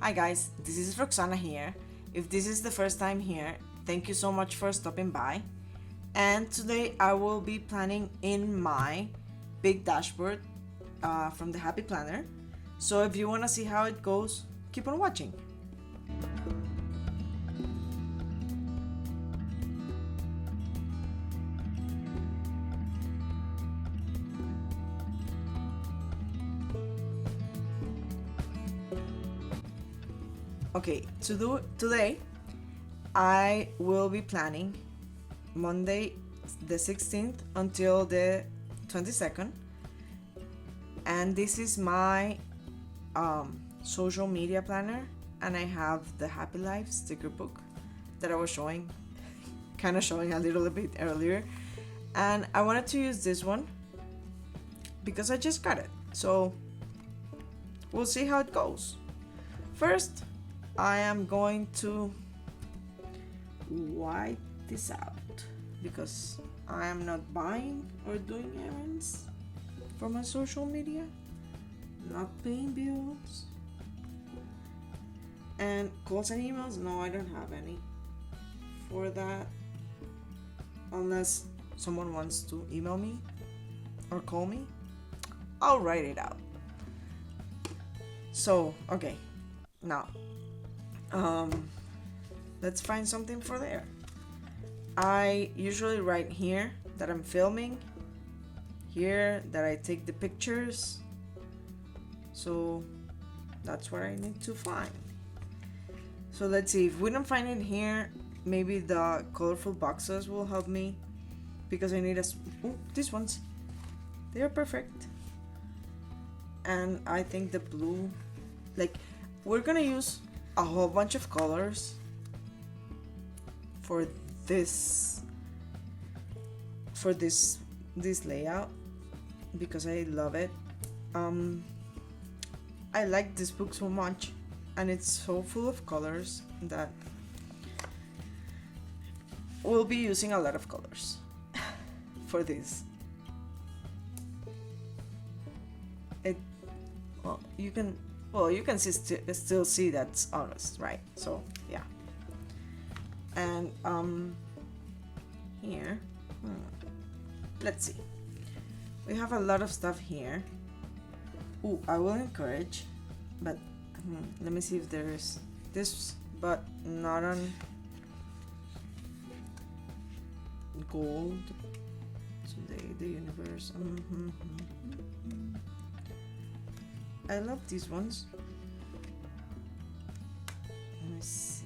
Hi guys, this is Roxana here. If this is the first time here, thank you so much for stopping by. And today I will be planning in my big dashboard from the Happy Planner. So if you want to see how it goes, keep on watching. Okay, today I will be planning Monday the 16th until the 22nd, and this is my social media planner, and I have the Happy Life sticker book that I was showing a little bit earlier, and I wanted to use this one because I just got it, so we'll see how it goes. First, I am going to wipe this out because I am not buying or doing errands for my social media, not paying bills, and calls and emails. No, I don't have any for that, unless someone wants to email me or call me. I'll write it out. So okay, now let's find something for there. I usually write here that I'm filming, here that I take the pictures, so that's what I need to find. So let's see, if we don't find it here, maybe the colorful boxes will help me, because I need these ones, they are perfect. And I think the blue, like, we're gonna use a whole bunch of colors for this layout because I love it. I like this book so much, and it's so full of colors that we'll be using a lot of colors for this. You can still see that's honest, right? So yeah. And here, let's see, we have a lot of stuff here. I will encourage, but let me see if there's this, but not on gold. Today the universe. I love these ones. Let me see.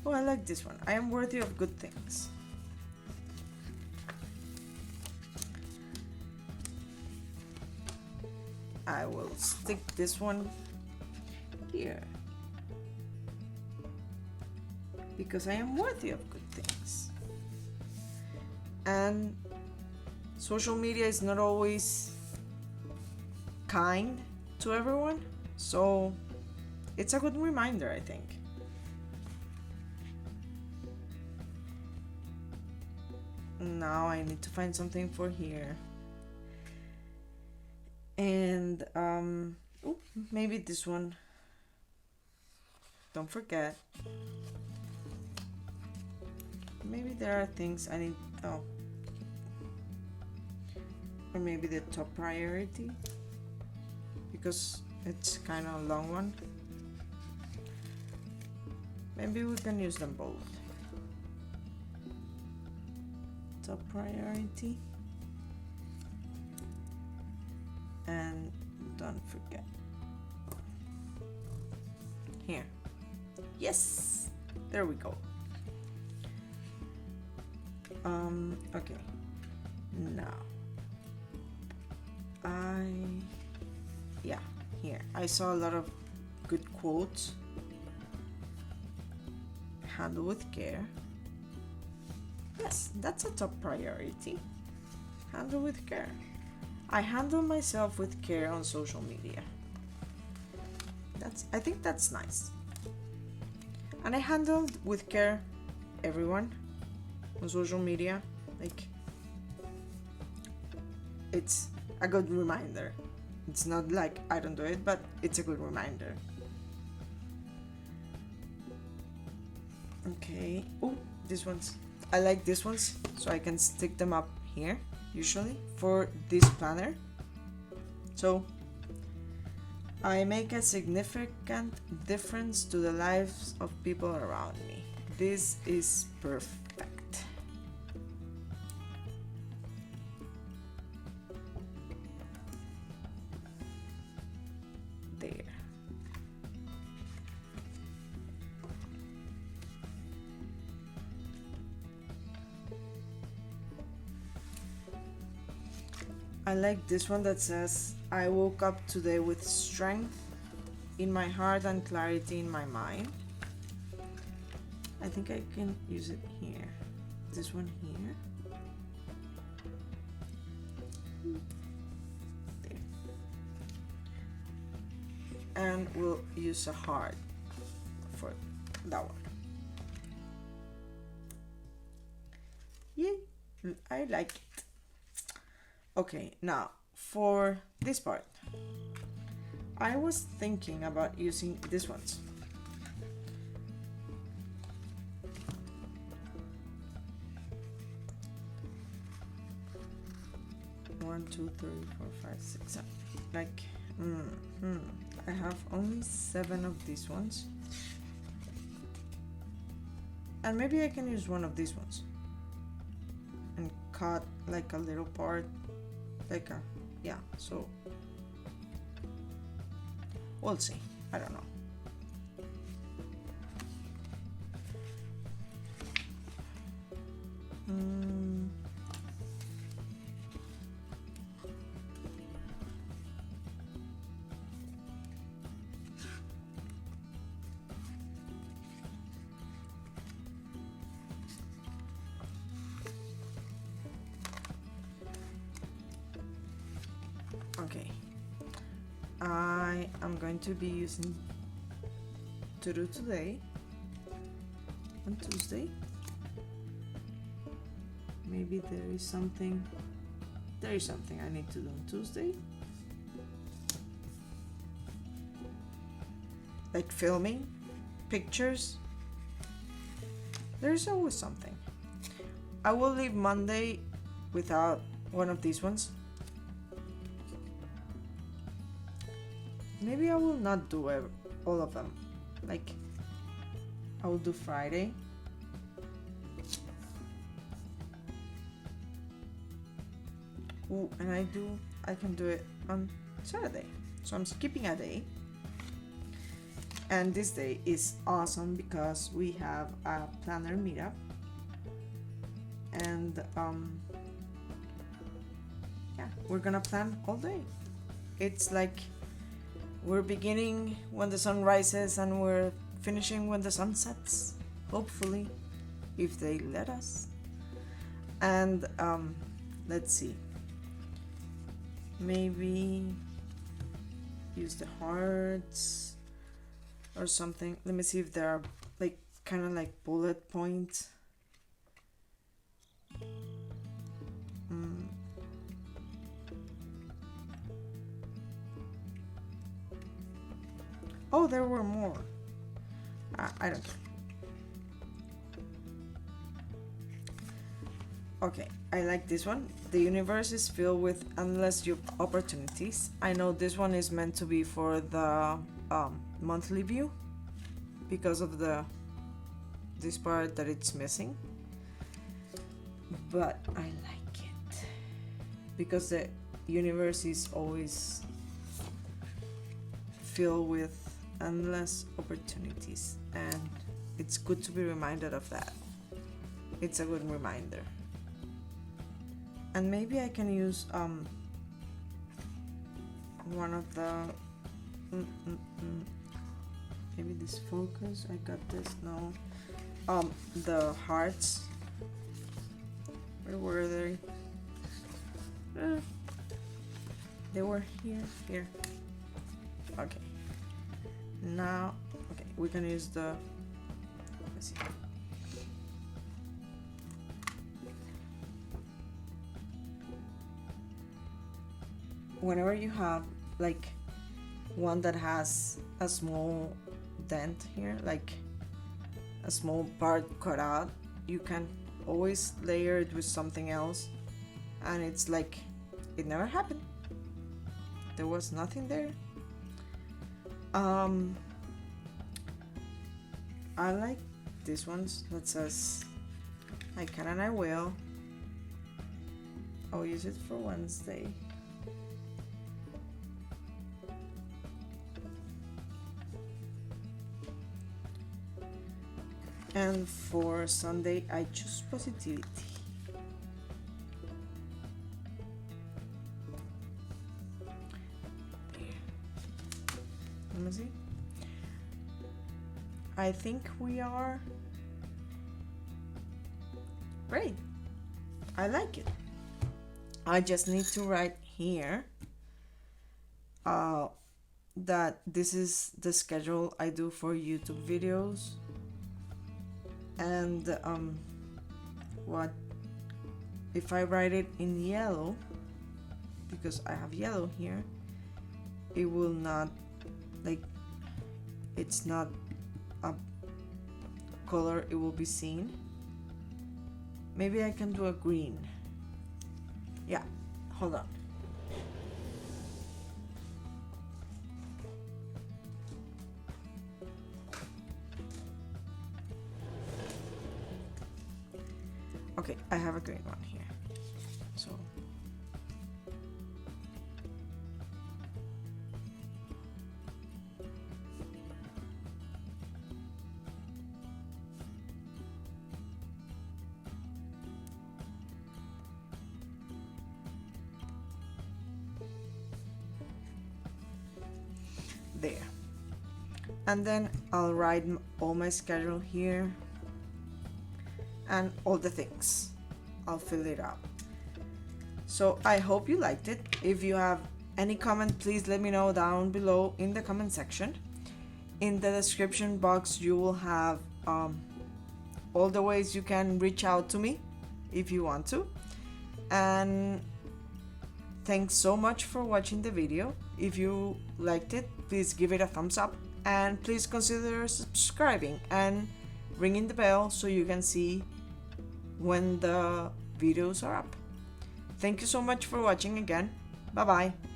Oh, I like this one. I am worthy of good things. I will stick this one here because I am worthy of good things. And social media is not always kind to everyone, so it's a good reminder, I think. Now I need to find something for here. And maybe this one. Don't forget. Maybe there are things I need. Or maybe the top priority, because it's kind of a long one. Maybe we can use them both. Top priority, and don't forget here. Yes, there we go. Okay, now here I saw a lot of good quotes. Handle with care. Yes, that's a top priority. Handle with care. I handle myself with care on social media. I think that's nice. And I handled with care everyone on social media. Like, it's a good reminder. It's not like I don't do it, but it's a good reminder. Okay. Oh, these ones. I like these ones, so I can stick them up here, usually, for this planner. So, I make a significant difference to the lives of people around me. This is perfect. There. I like this one that says, I woke up today with strength in my heart and clarity in my mind. I think I can use it here. This one here. There. And we'll use a heart for that one. Yay! I like it. Okay, now for this part, I was thinking about using these ones. One, two, three, four, five, six, 7. Like, I have only 7 of these ones, and maybe I can use one of these ones and cut like a little part. Like a, yeah, so we'll see. I don't know. Okay, I am going to be using to do today on Tuesday. Maybe there is something I need to do on Tuesday, like filming pictures. There's always something. I will leave Monday without one of these ones. Maybe I will not do all of them. Like, I will do Friday. Ooh, and I can do it on Saturday. So I'm skipping a day. And this day is awesome because we have a planner meetup. And yeah, we're gonna plan all day. It's like we're beginning when the sun rises and we're finishing when the sun sets, hopefully, if they let us. And let's see, maybe use the hearts or something. Let me see if there are like kind of like bullet points. Oh, there were more. I don't care. Okay, I like this one. The universe is filled with endless opportunities. I know this one is meant to be for the monthly view because of this part that it's missing. But I like it because the universe is always filled with endless opportunities, and it's good to be reminded of that. It's a good reminder. And maybe I can use one of the maybe this focus. I got this. No, the hearts. Where were they? They were here. Okay. Now, okay, we can use the, let's see. whenever you have like one that has a small dent here, like a small part cut out, you can always layer it with something else, and it's like it never happened. There was nothing there. I like these ones that says I can and I will. I'll use it for Wednesday. And for Sunday, I choose positivity. Let me see. I think we are great. I like it. I just need to write here that this is the schedule I do for YouTube videos, and what if I write it in yellow, because I have yellow here, it will not, like, it's not a color it will be seen. Maybe I can do a green. Yeah, hold on. Okay, I have a green one here. So there. And then I'll write all my schedule here and all the things. I'll fill it out. So I hope you liked it. If you have any comment, please let me know down below in the comment section. In the description box you will have all the ways you can reach out to me if you want to. And thanks so much for watching the video. If you liked it, please give it a thumbs up, and please consider subscribing and ringing the bell so you can see when the videos are up. Thank you so much for watching again. Bye bye.